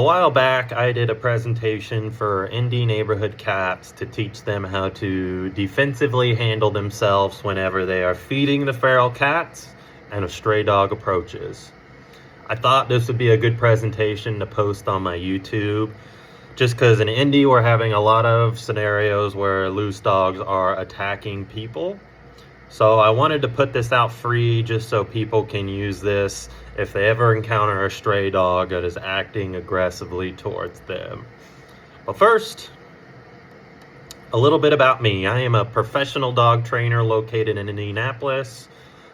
A while back, I did a presentation for Indy Neighborhood Cats to teach them how to defensively handle themselves whenever they are feeding the feral cats and a stray dog approaches. I thought this would be a good presentation to post on my YouTube, just because in Indy we're having a lot of scenarios where loose dogs are attacking people. So I wanted to put this out free just so people can use this if they ever encounter a stray dog that is acting aggressively towards them. But first, a little bit about me. I am a professional dog trainer located in Indianapolis.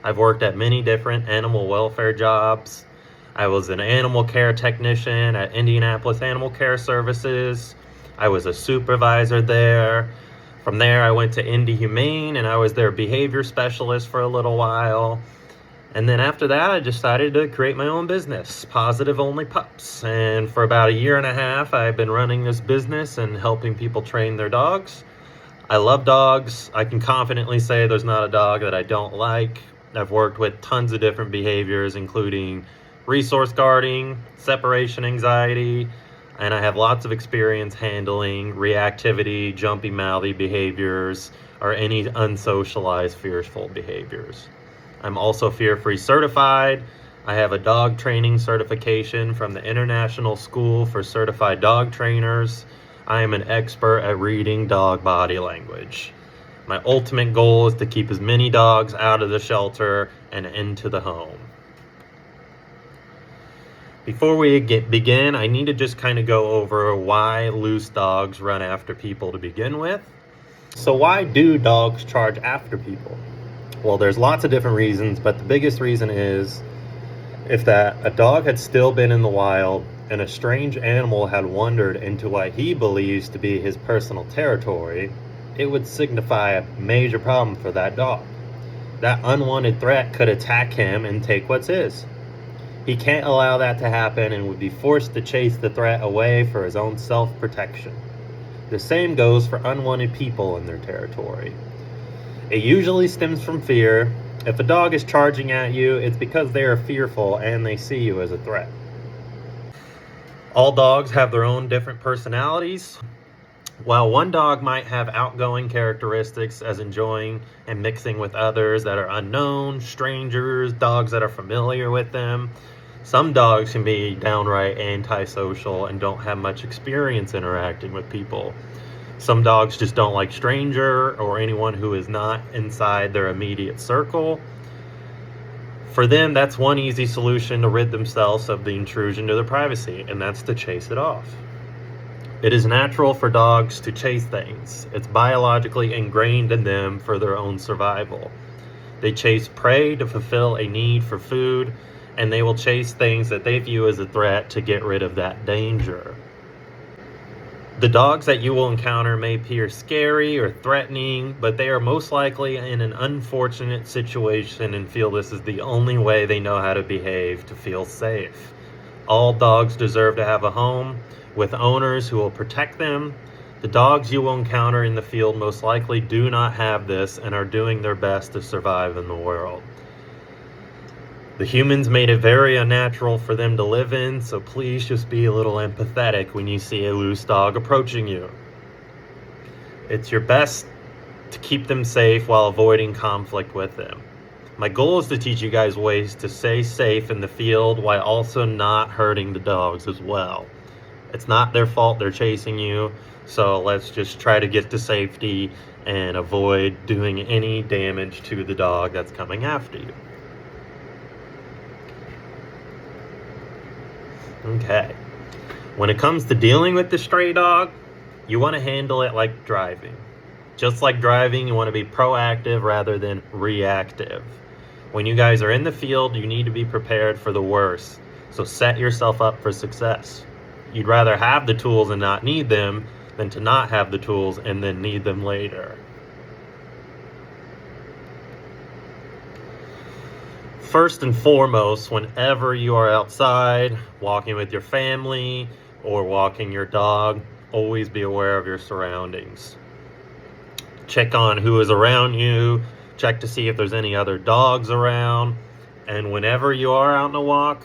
I've worked at many different animal welfare jobs. I was an animal care technician at Indianapolis Animal Care Services. I was a supervisor there. From there, I went to Indy Humane and I was their behavior specialist for a little while. And then after that, I decided to create my own business, Positive Only Pups. And for about a year and a half, I've been running this business and helping people train their dogs. I love dogs. I can confidently say there's not a dog that I don't like. I've worked with tons of different behaviors, including resource guarding, separation anxiety, and I have lots of experience handling reactivity, jumpy mouthy behaviors, or any unsocialized fearful behaviors. I'm also fear-free certified. I have a dog training certification from the International School for Certified Dog Trainers. I am an expert at reading dog body language. My ultimate goal is to keep as many dogs out of the shelter and into the home. Before we begin, I need to just kind of go over why loose dogs run after people to begin with. So why do dogs charge after people? Well, there's lots of different reasons, but the biggest reason is if a dog had still been in the wild and a strange animal had wandered into what he believes to be his personal territory, it would signify a major problem for that dog. That unwanted threat could attack him and take what's his. He can't allow that to happen and would be forced to chase the threat away for his own self-protection. The same goes for unwanted people in their territory. It usually stems from fear. If a dog is charging at you, it's because they are fearful and they see you as a threat. All dogs have their own different personalities. While one dog might have outgoing characteristics as enjoying and mixing with others that are unknown, strangers, dogs that are familiar with them, some dogs can be downright antisocial and don't have much experience interacting with people. Some dogs just don't like stranger or anyone who is not inside their immediate circle. For them, that's one easy solution to rid themselves of the intrusion to their privacy, and that's to chase it off. It is natural for dogs to chase things. It's biologically ingrained in them for their own survival. They chase prey to fulfill a need for food, and they will chase things that they view as a threat to get rid of that danger. The dogs that you will encounter may appear scary or threatening, but they are most likely in an unfortunate situation and feel this is the only way they know how to behave to feel safe. All dogs deserve to have a home with owners who will protect them. The dogs you will encounter in the field most likely do not have this and are doing their best to survive in the world. The humans made it very unnatural for them to live in, so please just be a little empathetic when you see a loose dog approaching you. It's your best to keep them safe while avoiding conflict with them. My goal is to teach you guys ways to stay safe in the field while also not hurting the dogs as well. It's not their fault they're chasing you, so let's just try to get to safety and avoid doing any damage to the dog that's coming after you. Okay, when it comes to dealing with the stray dog, you want to handle it like driving. Just like driving, you want to be proactive rather than reactive. When you guys are in the field, you need to be prepared for the worst, so set yourself up for success. You'd rather have the tools and not need them than to not have the tools and then need them later. First and foremost, whenever you are outside, walking with your family or walking your dog, always be aware of your surroundings. Check on who is around you, check to see if there's any other dogs around, and whenever you are out on a walk,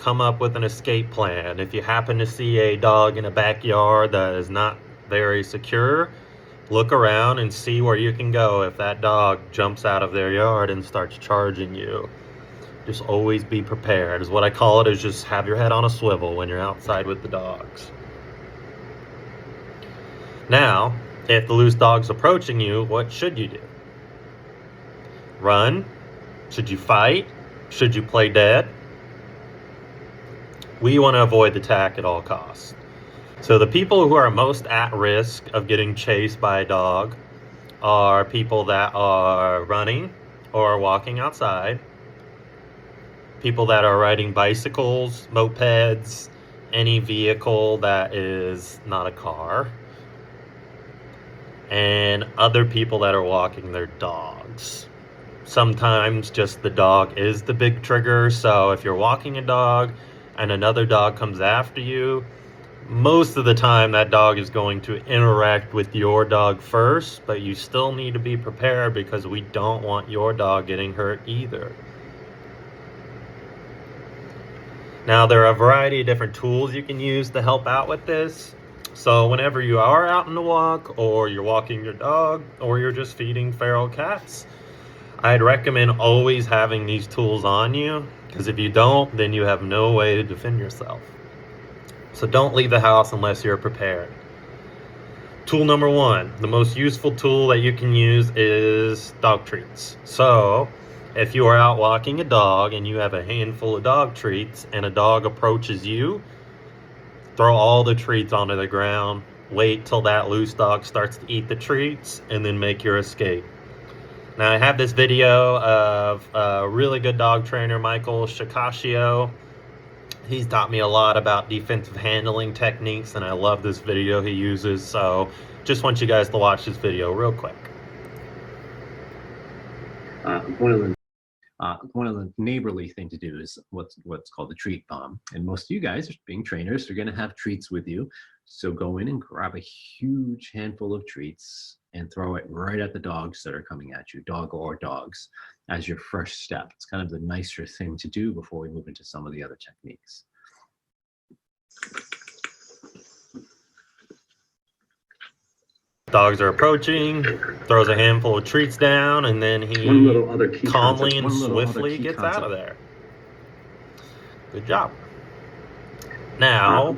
come up with an escape plan. If you happen to see a dog in a backyard that is not very secure, look around and see where you can go if that dog jumps out of their yard and starts charging you. Just always be prepared. Is what I call it, is just have your head on a swivel when you're outside with the dogs. Now, if the loose dog's approaching you, what should you do? Run? Should you fight? Should you play dead? We want to avoid the attack at all costs. So the people who are most at risk of getting chased by a dog are people that are running or walking outside, people that are riding bicycles, mopeds, any vehicle that is not a car, and other people that are walking their dogs. Sometimes just the dog is the big trigger, so if you're walking a dog and another dog comes after you, most of the time that dog is going to interact with your dog first, but you still need to be prepared because we don't want your dog getting hurt either. Now, there are a variety of different tools you can use to help out with this. So whenever you are out on the walk, or you're walking your dog, or you're just feeding feral cats, I'd recommend always having these tools on you, because if you don't, then you have no way to defend yourself. So don't leave the house unless you're prepared. Tool number one, the most useful tool that you can use is dog treats. So if you are out walking a dog and you have a handful of dog treats and a dog approaches you, throw all the treats onto the ground, wait till that loose dog starts to eat the treats, and then make your escape. Now, I have this video of a really good dog trainer, Michael Shikashio. He's taught me a lot about defensive handling techniques, and I love this video he uses, so just want you guys to watch this video real quick. One of the neighborly thing to do is what's called the treat bomb. And most of you guys, being trainers, are going to have treats with you. So go in and grab a huge handful of treats and throw it right at the dogs that are coming at you, dog or dogs, as your first step. It's kind of the nicer thing to do before we move into some of the other techniques. Dogs are approaching, throws a handful of treats down, and then he calmly and swiftly gets out of there. Good job. Now,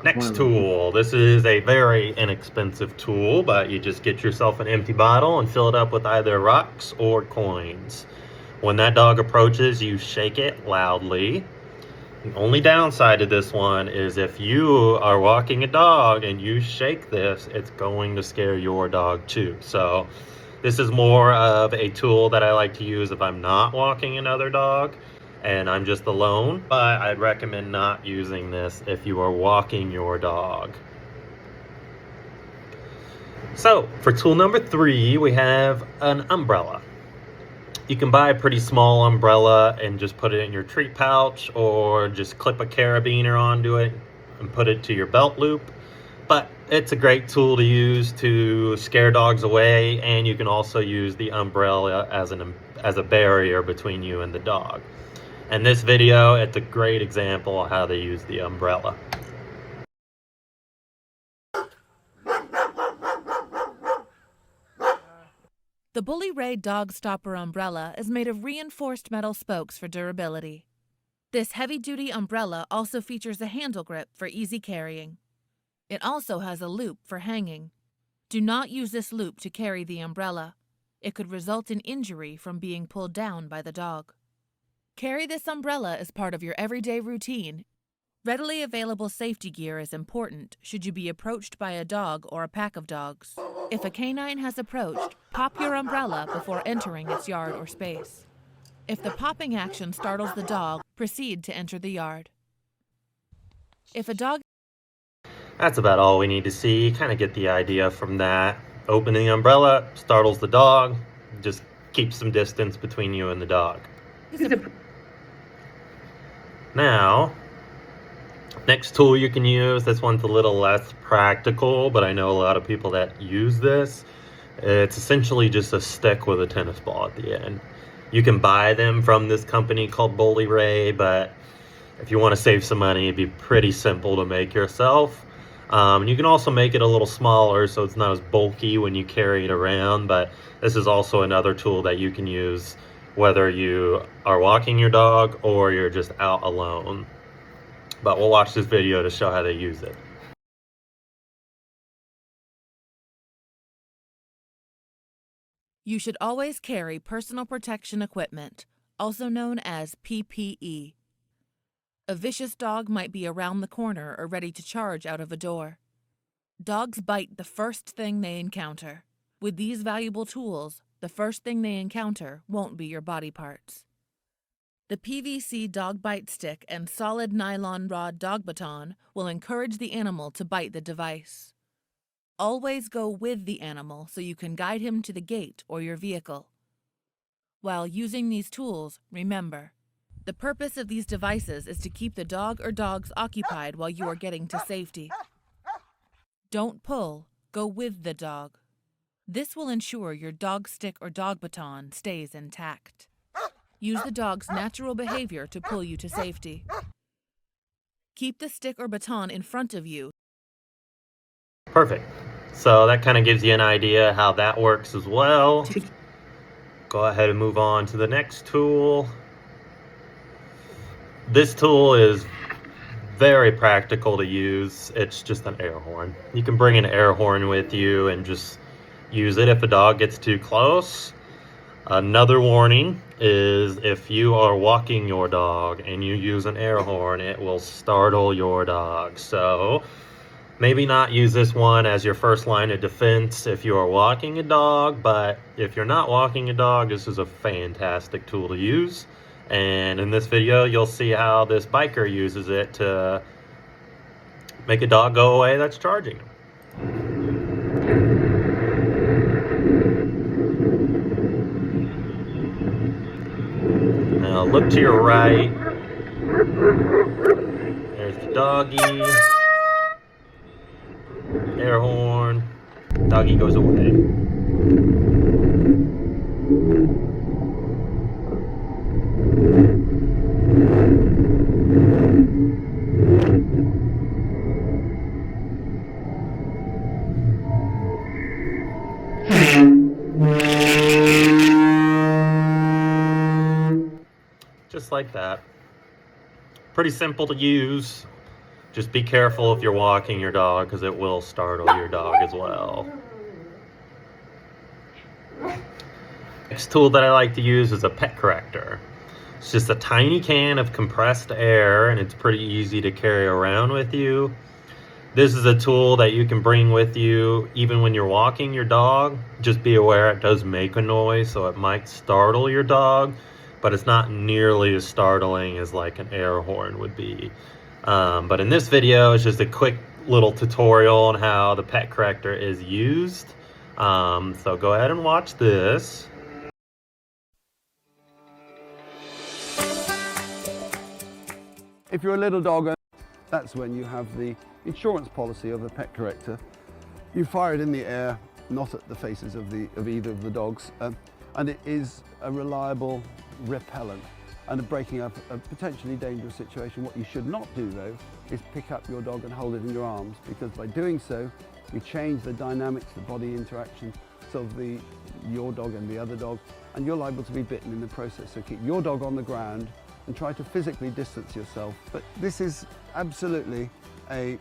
next tool. This is a very inexpensive tool, but you just get yourself an empty bottle and fill it up with either rocks or coins. When that dog approaches, you shake it loudly. The only downside to this one is if you are walking a dog and you shake this, it's going to scare your dog too. So this is more of a tool that I like to use if I'm not walking another dog and I'm just alone, but I'd recommend not using this if you are walking your dog. So for tool number 3, we have an umbrella. You can buy a pretty small umbrella and just put it in your treat pouch, or just clip a carabiner onto it and put it to your belt loop. But it's a great tool to use to scare dogs away, and you can also use the umbrella as a barrier between you and the dog. In this video, it's a great example of how they use the umbrella. The Bully Ray Dog Stopper umbrella is made of reinforced metal spokes for durability. This heavy-duty umbrella also features a handle grip for easy carrying. It also has a loop for hanging. Do not use this loop to carry the umbrella. It could result in injury from being pulled down by the dog. Carry this umbrella as part of your everyday routine. Readily available safety gear is important should you be approached by a dog or a pack of dogs. If a canine has approached, pop your umbrella before entering its yard or space. If the popping action startles the dog, proceed to enter the yard. If a dog... That's about all we need to see. Kind of get the idea from that. Opening the umbrella, startles the dog, just keep some distance between you and the dog. Now, next tool you can use, this one's a little less practical, but I know a lot of people that use this. It's essentially just a stick with a tennis ball at the end. You can buy them from this company called Bully Ray, but If you want to save some money, it'd be pretty simple to make yourself. You can also make it a little smaller so it's not as bulky when you carry it around, but this is also another tool that you can use whether you are walking your dog or you're just out alone. But we'll watch this video to show how they use it. You should always carry personal protection equipment, also known as PPE. A vicious dog might be around the corner or ready to charge out of a door. Dogs bite the first thing they encounter. With these valuable tools, the first thing they encounter won't be your body parts. The PVC dog bite stick and solid nylon rod dog baton will encourage the animal to bite the device. Always go with the animal so you can guide him to the gate or your vehicle. While using these tools, remember, the purpose of these devices is to keep the dog or dogs occupied while you are getting to safety. Don't pull, go with the dog. This will ensure your dog stick or dog baton stays intact. Use the dog's natural behavior to pull you to safety. Keep the stick or baton in front of you. Perfect. So that kind of gives you an idea how that works as well. Go ahead and move on to the next tool. This tool is very practical to use. It's just an air horn. You can bring an air horn with you and just use it if a dog gets too close. Another warning is if you are walking your dog and you use an air horn, it will startle your dog. So maybe not use this one as your first line of defense if you are walking a dog, but if you're not walking a dog, this is a fantastic tool to use. And in this video, you'll see how this biker uses it to make a dog go away that's charging him. Now look to your right. There's the doggy. Air horn. Doggy goes away. Just like that. Pretty simple to use. Just be careful if you're walking your dog because it will startle your dog as well. Next tool that I like to use is a pet corrector. It's just a tiny can of compressed air and it's pretty easy to carry around with you. This is a tool that you can bring with you even when you're walking your dog. Just be aware it does make a noise, so it might startle your dog, but it's not nearly as startling as like an air horn would be. But in this video, it's just a quick little tutorial on how the pet corrector is used. So go ahead and watch this. If you're a little dog owner, that's when you have the insurance policy of the pet corrector. You fire it in the air, not at the faces of either of the dogs, and it is a reliable repellent and a breaking up a potentially dangerous situation. What you should not do though is pick up your dog and hold it in your arms, because by doing so you change the dynamics, the body interaction of your dog and the other dog, and you're liable to be bitten in the process. So keep your dog on the ground and try to physically distance yourself. But this is absolutely a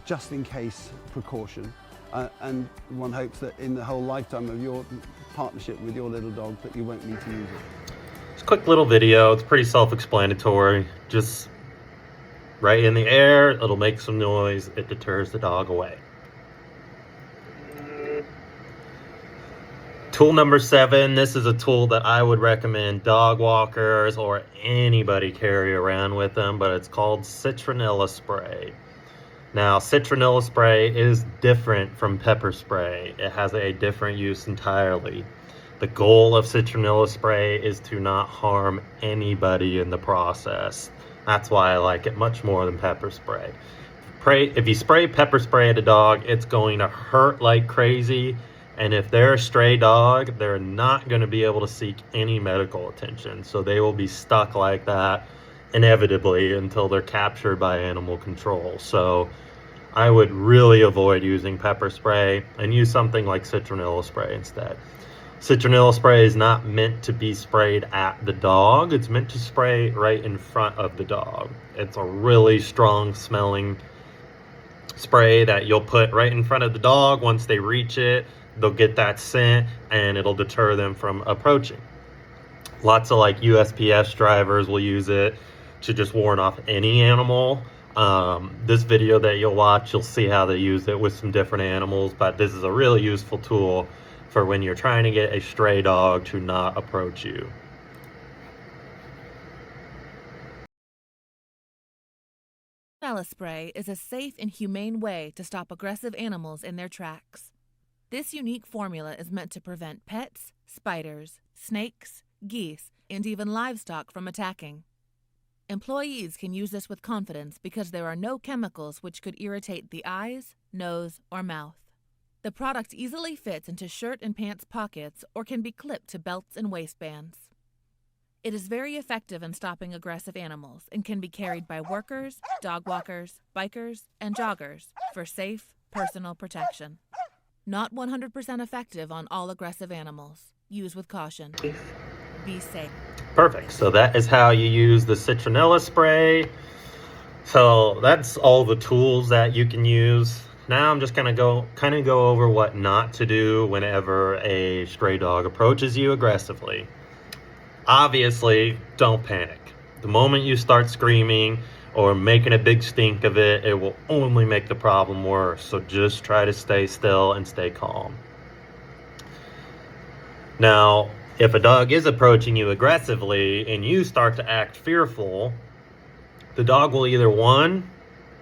just in case precaution, and one hopes that in the whole lifetime of your partnership with your little dog that you won't need to use it. It's a quick little video. It's pretty self-explanatory. Just right in the air, it'll make some noise. It deters the dog away. Tool number 7, this is a tool that I would recommend dog walkers or anybody carry around with them, but it's called citronella spray. Now, citronella spray is different from pepper spray. It has a different use entirely. The goal of citronella spray is to not harm anybody in the process. That's why I like it much more than pepper spray. If you spray pepper spray at a dog, it's going to hurt like crazy. And if they're a stray dog, they're not going to be able to seek any medical attention. So they will be stuck like that inevitably until they're captured by animal control. So I would really avoid using pepper spray and use something like citronella spray instead. Citronella spray is not meant to be sprayed at the dog. It's meant to spray right in front of the dog. It's a really strong smelling spray that you'll put right in front of the dog. Once they reach it, they'll get that scent and it'll deter them from approaching. Lots of like USPS drivers will use it to just warn off any animal. This video that you'll watch, you'll see how they use it with some different animals, but this is a really useful tool for when you're trying to get a stray dog to not approach you. Citronella spray is a safe and humane way to stop aggressive animals in their tracks. This unique formula is meant to prevent pets, spiders, snakes, geese, and even livestock from attacking. Employees can use this with confidence because there are no chemicals which could irritate the eyes, nose, or mouth. The product easily fits into shirt and pants pockets or can be clipped to belts and waistbands. It is very effective in stopping aggressive animals and can be carried by workers, dog walkers, bikers, and joggers for safe, personal protection. Not 100% effective on all aggressive animals. Use with caution. Be safe. Perfect. So that is how you use the citronella spray. So that's all the tools that you can use. Now I'm just going to go over what not to do whenever a stray dog approaches you aggressively. Obviously, don't panic. The moment you start screaming or making a big stink of it, it will only make the problem worse. So just try to stay still and stay calm. Now, if a dog is approaching you aggressively and you start to act fearful, the dog will either, one,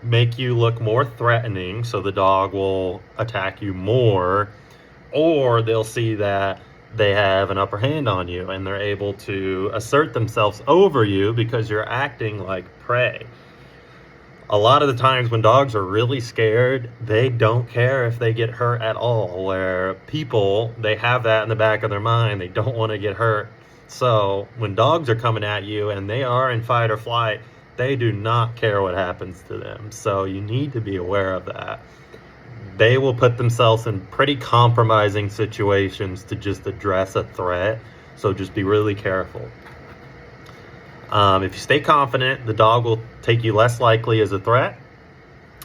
make you look more threatening, so the dog will attack you more, or they'll see that they have an upper hand on you and they're able to assert themselves over you because you're acting like prey. A lot of the times when dogs are really scared, they don't care if they get hurt at all, where people, they have that in the back of their mind. They don't want to get hurt. So when dogs are coming at you and they are in fight or flight, they do not care what happens to them. So you need to be aware of that. They will put themselves in pretty compromising situations to just address a threat. So just be really careful. If you stay confident, the dog will take you less likely as a threat.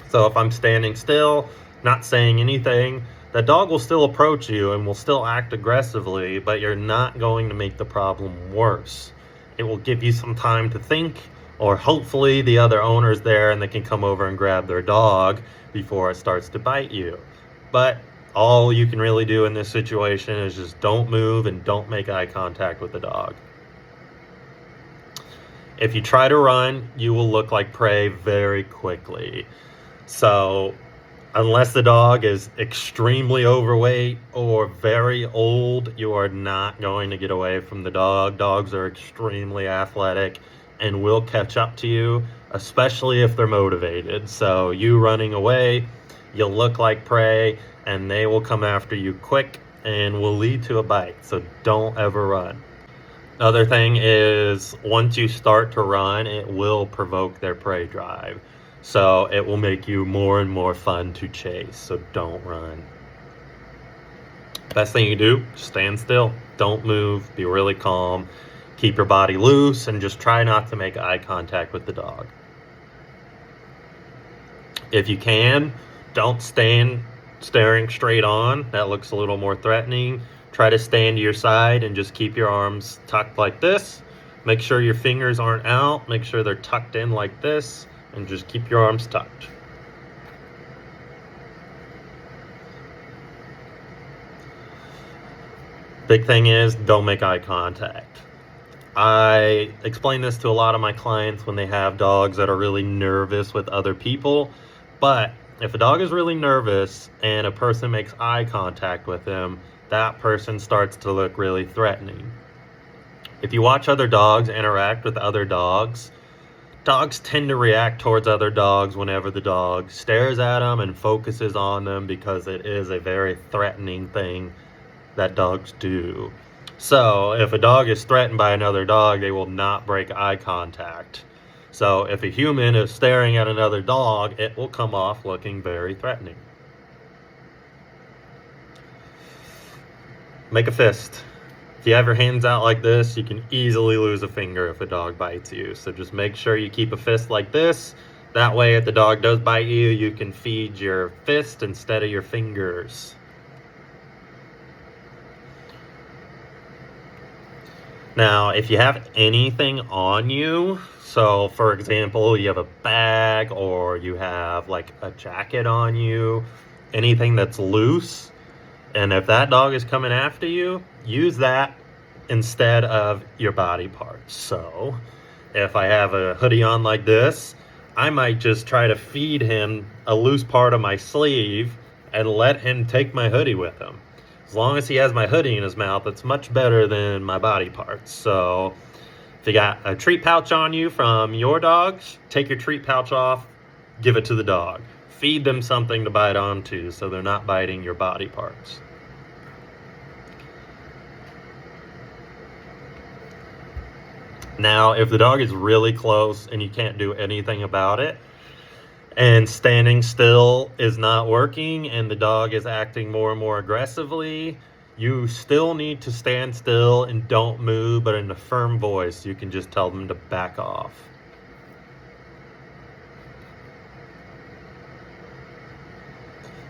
So if I'm standing still, not saying anything, the dog will still approach you and will still act aggressively, but you're not going to make the problem worse. It will give you some time to think, or hopefully the other owner's there and they can come over and grab their dog before it starts to bite you. But all you can really do in this situation is just don't move and don't make eye contact with the dog. If you try to run, you will look like prey very quickly. So unless the dog is extremely overweight or very old, you are not going to get away from the dog. Dogs are extremely athletic and will catch up to you, especially if they're motivated. So you running away, you'll look like prey and they will come after you quick and will lead to a bite. So don't ever run. Other thing is, once you start to run, it will provoke their prey drive. So it will make you more and more fun to chase. So don't run. Best thing you do, stand still. Don't move. Be really calm. Keep your body loose and just try not to make eye contact with the dog. If you can, don't stand staring straight on. That looks a little more threatening. Try to stand to your side and just keep your arms tucked like this. Make sure your fingers aren't out. Make sure they're tucked in like this, and just keep your arms tucked. Big thing is, don't make eye contact. I explain this to a lot of my clients when they have dogs that are really nervous with other people. But if a dog is really nervous and a person makes eye contact with him, that person starts to look really threatening. If you watch other dogs interact with other dogs, dogs tend to react towards other dogs whenever the dog stares at them and focuses on them, because it is a very threatening thing that dogs do. So if a dog is threatened by another dog, they will not break eye contact. So if a human is staring at another dog, it will come off looking very threatening. Make a fist. If you have your hands out like this, you can easily lose a finger if a dog bites you. So just make sure you keep a fist like this. That way, if the dog does bite you, you can feed your fist instead of your fingers. Now, if you have anything on you, so for example, you have a bag or you have like a jacket on you, anything that's loose, and if that dog is coming after you, use that instead of your body parts. So if I have a hoodie on like this, I might just try to feed him a loose part of my sleeve and let him take my hoodie with him. As long as he has my hoodie in his mouth, it's much better than my body parts. So if you got a treat pouch on you from your dogs, take your treat pouch off, give it to the dog. Feed them something to bite onto so they're not biting your body parts. Now, if the dog is really close and you can't do anything about it, and standing still is not working and the dog is acting more and more aggressively, you still need to stand still and don't move, but in a firm voice, you can just tell them to back off.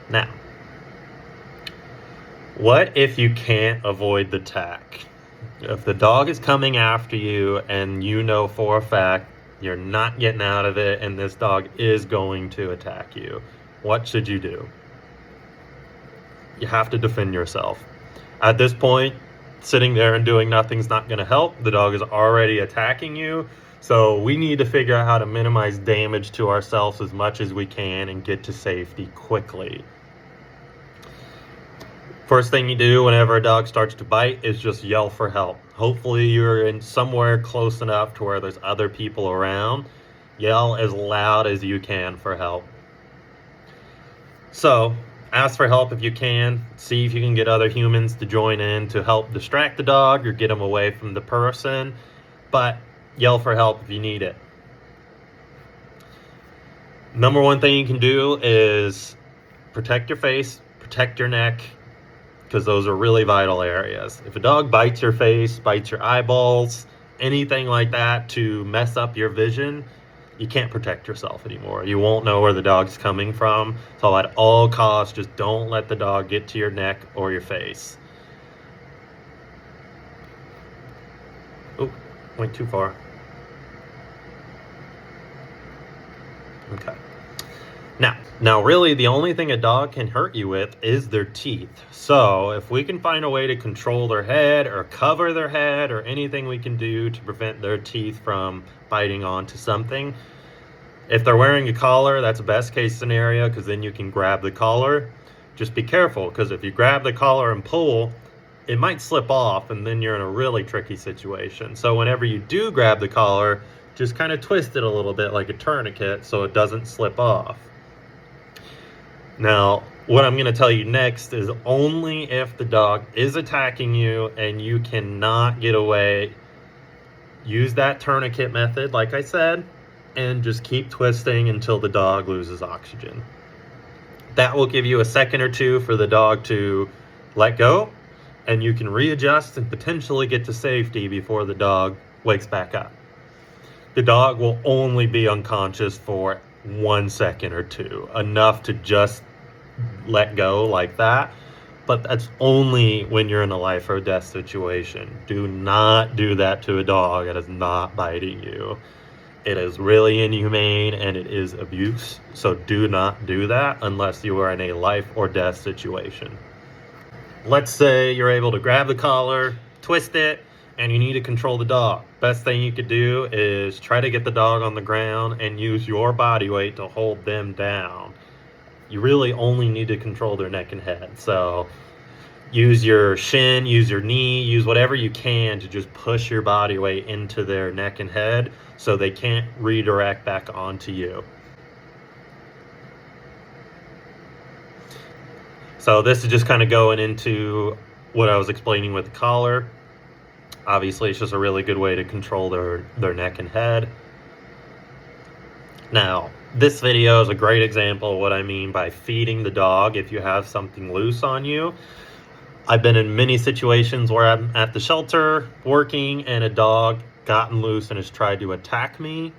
Now, what if you can't avoid the attack? If the dog is coming after you and you know for a fact you're not getting out of it and this dog is going to attack you, what should you do? You have to defend yourself. At this point, sitting there and doing nothing's not going to help. The dog is already attacking you. So we need to figure out how to minimize damage to ourselves as much as we can and get to safety quickly. First thing you do whenever a dog starts to bite is just yell for help. Hopefully you're in somewhere close enough to where there's other people around. Yell as loud as you can for help. So ask for help if you can. See if you can get other humans to join in to help distract the dog or get them away from the person. But yell for help if you need it. Number one thing you can do is protect your face, protect your neck, because those are really vital areas. If a dog bites your face, bites your eyeballs, anything like that to mess up your vision, you can't protect yourself anymore. You won't know where the dog's coming from. So at all costs, just don't let the dog get to your neck or your face. Oh, went too far. Okay. Now really the only thing a dog can hurt you with is their teeth. So if we can find a way to control their head or cover their head or anything we can do to prevent their teeth from biting onto something. If they're wearing a collar, that's a best case scenario because then you can grab the collar. Just be careful because if you grab the collar and pull, it might slip off and then you're in a really tricky situation. So whenever you do grab the collar, just kind of twist it a little bit like a tourniquet so it doesn't slip off. Now, what I'm going to tell you next is only if the dog is attacking you and you cannot get away, use that tourniquet method, like I said, and just keep twisting until the dog loses oxygen. That will give you a second or two for the dog to let go, and you can readjust and potentially get to safety before the dog wakes back up. The dog will only be unconscious for 1 second or two, enough to just let go like that. But that's only when you're in a life or death situation. Do not do that to a dog that is not biting you. It is really inhumane and it is abuse. So do not do that unless you are in a life or death situation. Let's say you're able to grab the collar, twist it, and you need to control the dog. Best thing you could do is try to get the dog on the ground and use your body weight to hold them down. You really only need to control their neck and head. So use your shin, use your knee, use whatever you can to just push your body weight into their neck and head so they can't redirect back onto you. So this is just kind of going into what I was explaining with the collar. Obviously, it's just a really good way to control their neck and head. Now, this video is a great example of what I mean by feeding the dog if you have something loose on you. I've been in many situations where I'm at the shelter working and a dog gotten loose and has tried to attack me.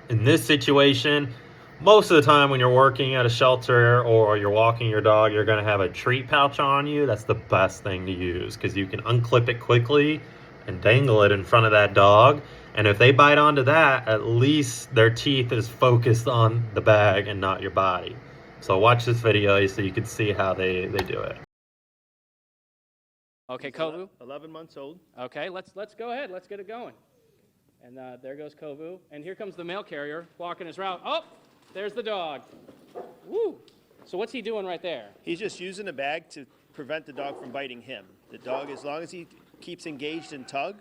In this situation, most of the time when you're working at a shelter or you're walking your dog, you're going to have a treat pouch on you. That's the best thing to use because you can unclip it quickly and dangle it in front of that dog. And if they bite onto that, at least their teeth is focused on the bag and not your body. So watch this video so you can see how they do it. Okay, Kovu. 11 months old. Okay, let's go ahead. Let's get it going. And there goes Kovu. And here comes the mail carrier blocking his route. Oh, there's the dog. Woo! So what's he doing right there? He's just using the bag to prevent the dog from biting him. The dog, as long as he keeps engaged in tug,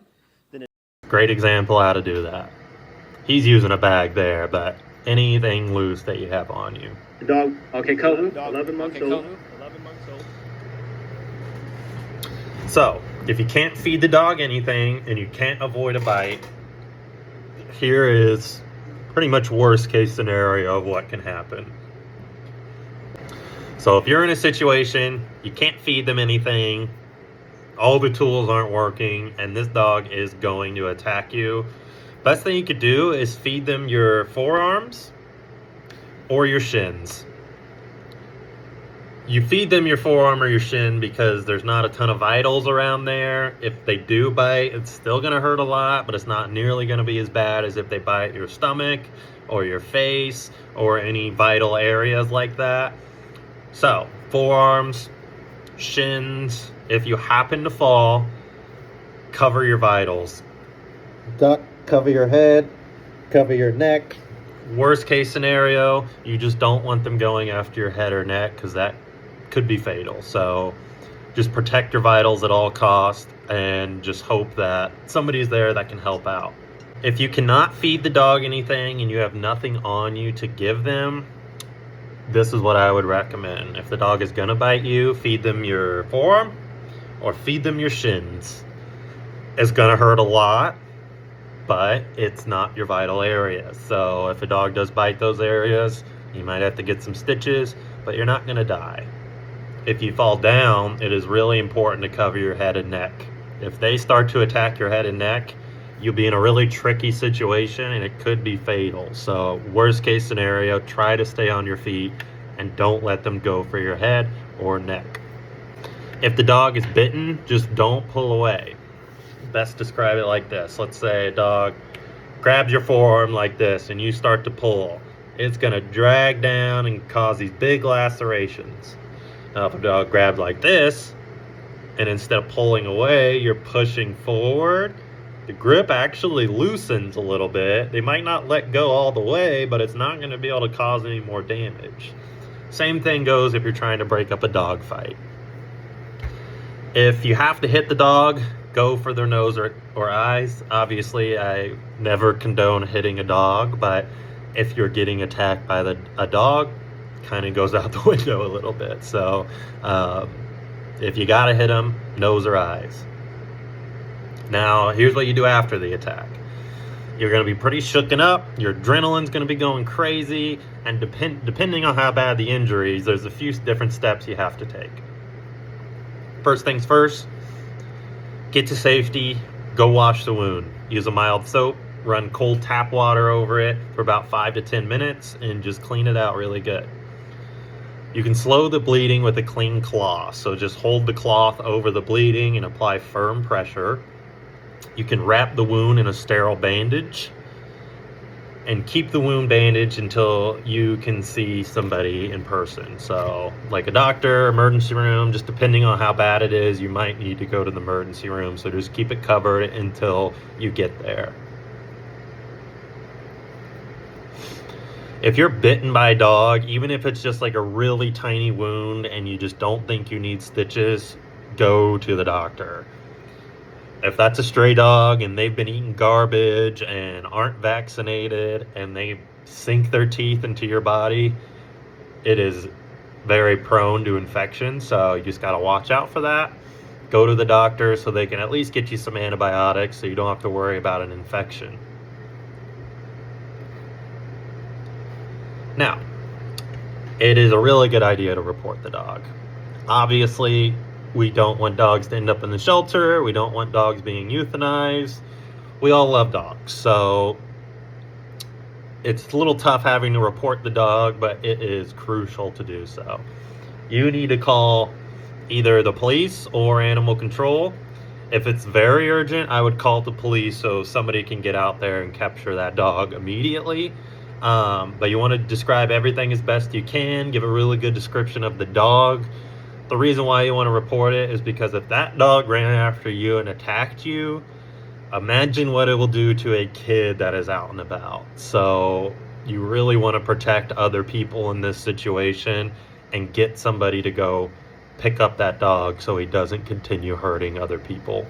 then Great example how to do that. He's using a bag there, but anything loose that you have on you. The dog. Okay, Kovu. dog, 11 months okay, old. 11 months old. So, if you can't feed the dog anything and you can't avoid a bite, here is pretty much worst case scenario of what can happen. So if you're in a situation, you can't feed them anything, all the tools aren't working, and this dog is going to attack you, best thing you could do is feed them your forearms or your shins. You feed them your forearm or your shin because there's not a ton of vitals around there. If they do bite, it's still going to hurt a lot, but it's not nearly going to be as bad as if they bite your stomach or your face or any vital areas like that. So, forearms, shins, if you happen to fall, cover your vitals. Duck, cover your head, cover your neck. Worst case scenario, you just don't want them going after your head or neck because that could be fatal. So just protect your vitals at all costs and just hope that somebody's there that can help out. If you cannot feed the dog anything and you have nothing on you to give them, this is what I would recommend. If the dog is gonna bite you, feed them your forearm or feed them your shins. It's gonna hurt a lot, but it's not your vital area. So if a dog does bite those areas, you might have to get some stitches, but you're not gonna die. If you fall down, it is really important to cover your head and neck. If they start to attack your head and neck, you'll be in a really tricky situation and it could be fatal. So worst case scenario, try to stay on your feet and don't let them go for your head or neck. If the dog is bitten, just don't pull away. Best describe it like this. Let's say a dog grabs your forearm like this and you start to pull. It's gonna drag down and cause these big lacerations. Now if a dog grabs like this and instead of pulling away, you're pushing forward, the grip actually loosens a little bit. They might not let go all the way, but it's not gonna be able to cause any more damage. Same thing goes if you're trying to break up a dog fight. If you have to hit the dog, go for their nose or eyes. Obviously, I never condone hitting a dog, but if you're getting attacked by a dog, kind of goes out the window a little bit. So if you gotta hit them, nose or eyes. Now, here's what you do after the attack. You're gonna be pretty shooken up, your adrenaline's gonna be going crazy, and depending on how bad the injury is, there's a few different steps you have to take. First things first, get to safety, go wash the wound. Use a mild soap, run cold tap water over it for about 5 to 10 minutes, and just clean it out really good. You can slow the bleeding with a clean cloth, so just hold the cloth over the bleeding and apply firm pressure. You can wrap the wound in a sterile bandage and keep the wound bandaged until you can see somebody in person. So like a doctor, emergency room, just depending on how bad it is, you might need to go to the emergency room. So just keep it covered until you get there. If you're bitten by a dog, even if it's just like a really tiny wound and you just don't think you need stitches, go to the doctor. If that's a stray dog and they've been eating garbage and aren't vaccinated and they sink their teeth into your body, it is very prone to infection. So you just got to watch out for that. Go to the doctor so they can at least get you some antibiotics so you don't have to worry about an infection. Now, it is a really good idea to report the dog. Obviously, we don't want dogs to end up in the shelter. We don't want dogs being euthanized. We all love dogs, so it's a little tough having to report the dog, but it is crucial to do so. You need to call either the police or animal control. If it's very urgent, I would call the police so somebody can get out there and capture that dog immediately. But you want to describe everything as best you can, give a really good description of the dog. The reason why you want to report it is because if that dog ran after you and attacked you, imagine what it will do to a kid that is out and about. So you really want to protect other people in this situation and get somebody to go pick up that dog so he doesn't continue hurting other people.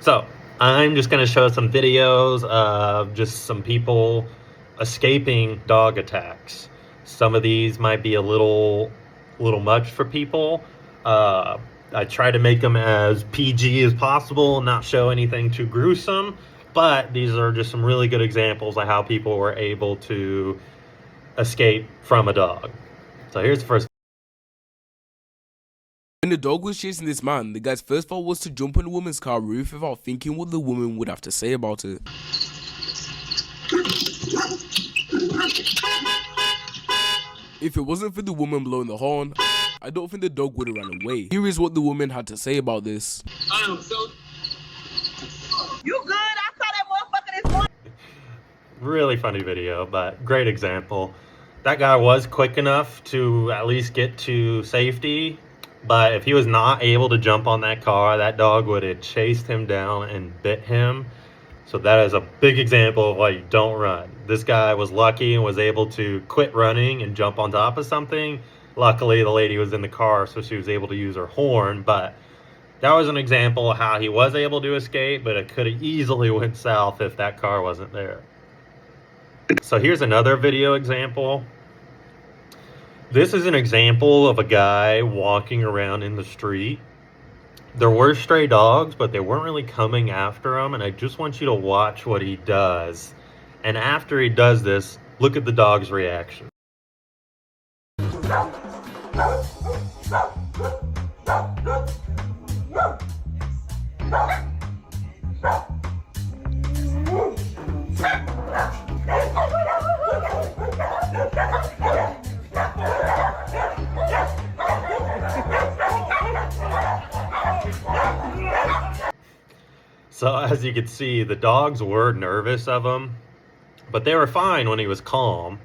So I'm just going to show some videos of just some people escaping dog attacks. Some of these might be a little much for people. I try to make them as PG as possible, not show anything too gruesome, but these are just some really good examples of how people were able to escape from a dog. So here's the first. When the dog was chasing this man, the guy's first thought was to jump on the woman's car roof without thinking what the woman would have to say about it. If it wasn't for the woman blowing the horn, I don't think the dog would have ran away. Here is what the woman had to say about this. You good? I saw that motherfucker this morning. Really funny video, but great example. That guy was quick enough to at least get to safety, but if he was not able to jump on that car, that dog would have chased him down and bit him. So that is a big example of why you don't run. This guy was lucky and was able to quit running and jump on top of something. Luckily, the lady was in the car, so she was able to use her horn, but that was an example of how he was able to escape, but it could have easily went south if that car wasn't there. So here's another video example. This is an example of a guy walking around in the street. There were stray dogs, but they weren't really coming after him, and I just want you to watch what he does. And after he does this, look at the dog's reaction. So as you can see, the dogs were nervous of him, but they were fine when he was calm.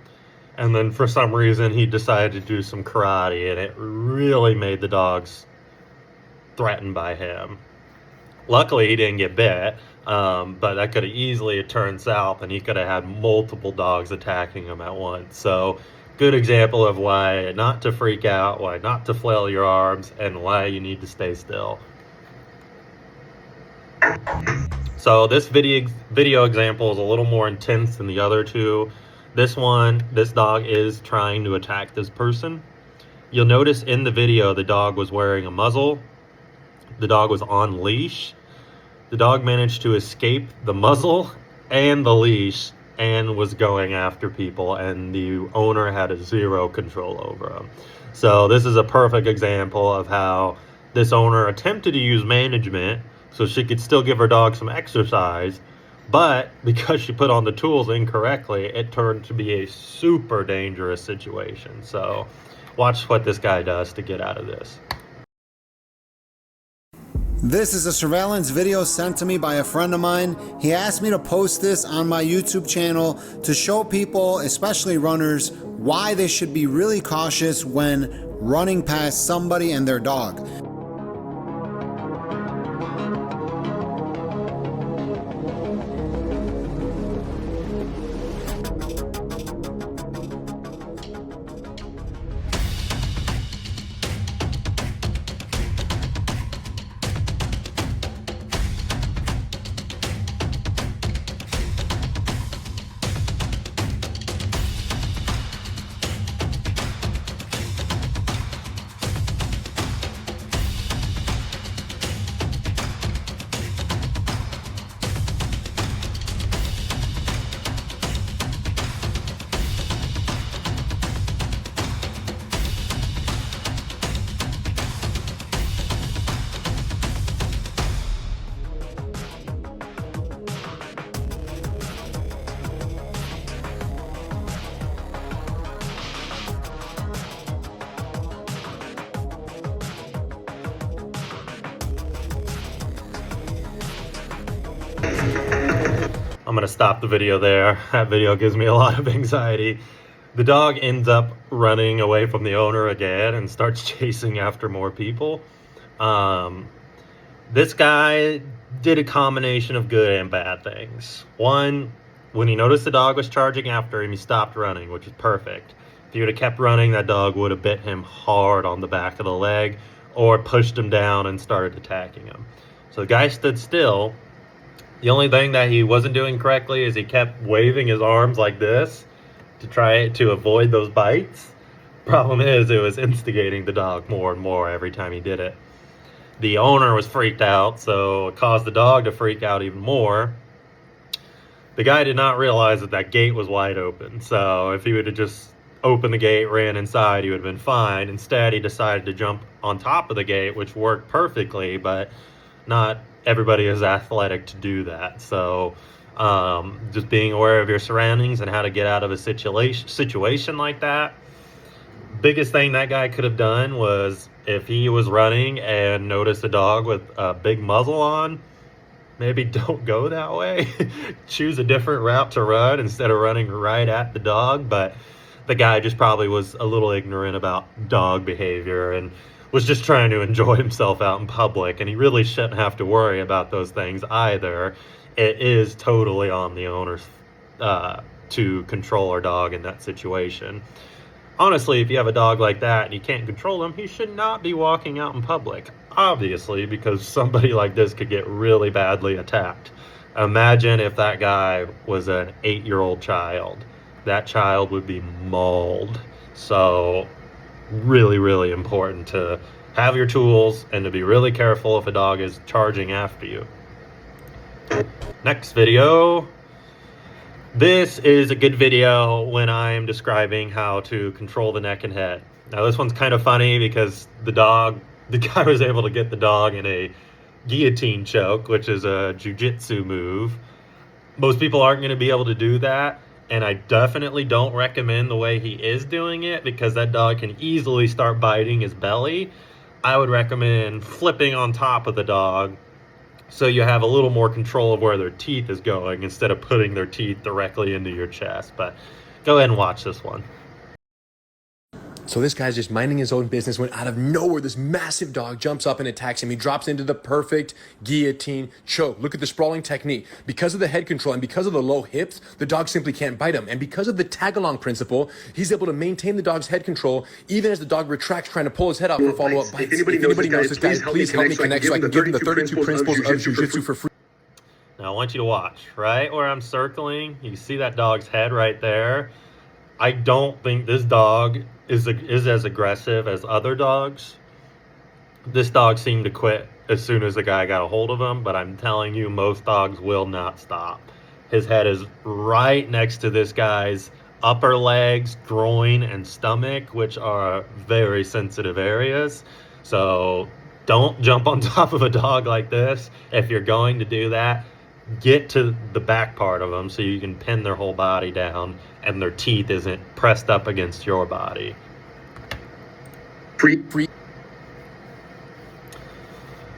And then for some reason, he decided to do some karate, and it really made the dogs threatened by him. Luckily, he didn't get bit, but that could have easily turned south, and he could have had multiple dogs attacking him at once. So good example of why not to freak out, why not to flail your arms, and why you need to stay still. So this video example is a little more intense than the other two. This dog is trying to attack this person. You'll notice in the video the dog was wearing a muzzle. The dog was on leash. The dog managed to escape the muzzle and the leash and was going after people, and the owner had zero control over him. So this is a perfect example of how this owner attempted to use management so she could still give her dog some exercise, but because she put on the tools incorrectly, it turned to be a super dangerous situation. So watch what this guy does to get out of this. This is a surveillance video sent to me by a friend of mine. He asked me to post this on my YouTube channel to show people, especially runners, why they should be really cautious when running past somebody and their dog. I'm going to stop the video there. That video gives me a lot of anxiety. The dog ends up running away from the owner again and starts chasing after more people. This guy did a combination of good and bad things. One, when he noticed the dog was charging after him, he stopped running, which is perfect. If he would have kept running, that dog would have bit him hard on the back of the leg or pushed him down and started attacking him. So the guy stood still. The only thing that he wasn't doing correctly is he kept waving his arms like this to try to avoid those bites. Problem is, it was instigating the dog more and more every time he did it. The owner was freaked out, so it caused the dog to freak out even more. The guy did not realize that that gate was wide open, so if he would have just opened the gate, ran inside, he would have been fine. Instead, he decided to jump on top of the gate, which worked perfectly, but not everybody is athletic to do that. So just being aware of your surroundings and how to get out of a situation like that. Biggest thing that guy could have done was, if he was running and noticed a dog with a big muzzle on, maybe don't go that way. Choose a different route to run instead of running right at the dog. But the guy just probably was a little ignorant about dog behavior and was just trying to enjoy himself out in public, and he really shouldn't have to worry about those things either. It is totally on the owners to control our dog in that situation. Honestly, if you have a dog like that and you can't control him, he should not be walking out in public, obviously, because somebody like this could get really badly attacked. Imagine if that guy was an 8-year-old child. That child would be mauled. So really, really important to have your tools and to be really careful if a dog is charging after you. Next video. This is a good video when I'm describing how to control the neck and head. Now this one's kind of funny because the guy was able to get the dog in a guillotine choke, which is a jiu-jitsu move. Most people aren't going to be able to do that, and I definitely don't recommend the way he is doing it because that dog can easily start biting his belly. I would recommend flipping on top of the dog so you have a little more control of where their teeth is going instead of putting their teeth directly into your chest. But go ahead and watch this one. So this guy's just minding his own business when out of nowhere, this massive dog jumps up and attacks him. He drops into the perfect guillotine choke. Look at the sprawling technique. Because of the head control and because of the low hips, the dog simply can't bite him. And because of the tag-along principle, he's able to maintain the dog's head control even as the dog retracts trying to pull his head out for follow-up bites. If anybody knows this guy, please help me connect so I can give him the 32 principles of jiu-jitsu for free. Now I want you to watch, right where I'm circling. You see that dog's head right there. I don't think this dog is as aggressive as other dogs. This dog seemed to quit as soon as the guy got a hold of him, but I'm telling you, most dogs will not stop. His head is right next to this guy's upper legs, groin, and stomach, which are very sensitive areas. So don't jump on top of a dog like this. If you're going to do that, get to the back part of them so you can pin their whole body down and their teeth isn't pressed up against your body.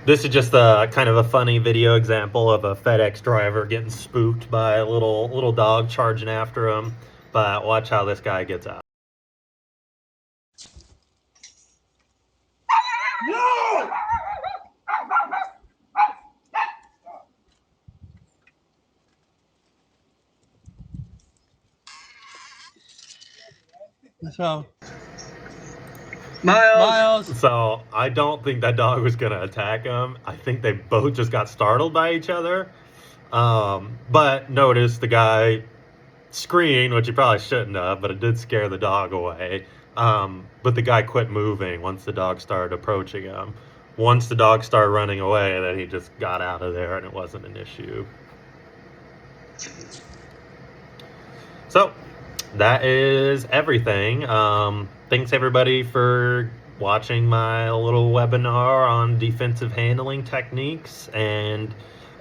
This is just a kind of a funny video example of a FedEx driver getting spooked by a little dog charging after him. But watch how this guy gets out. No! So, Miles. So I don't think that dog was gonna attack him. I think they both just got startled by each other. But notice the guy screamed, which he probably shouldn't have, but it did scare the dog away. But the guy quit moving once the dog started approaching him. Once the dog started running away, then he just got out of there and it wasn't an issue. So that is everything. Thanks everybody for watching my little webinar on defensive handling techniques. And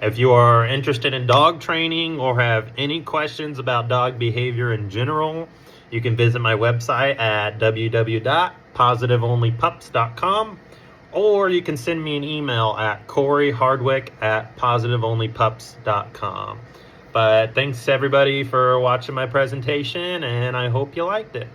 if you are interested in dog training or have any questions about dog behavior in general, you can visit my website at www.positiveonlypups.com, or you can send me an email at coryhardwick@positiveonlypups.com. But thanks everybody for watching my presentation, and I hope you liked it.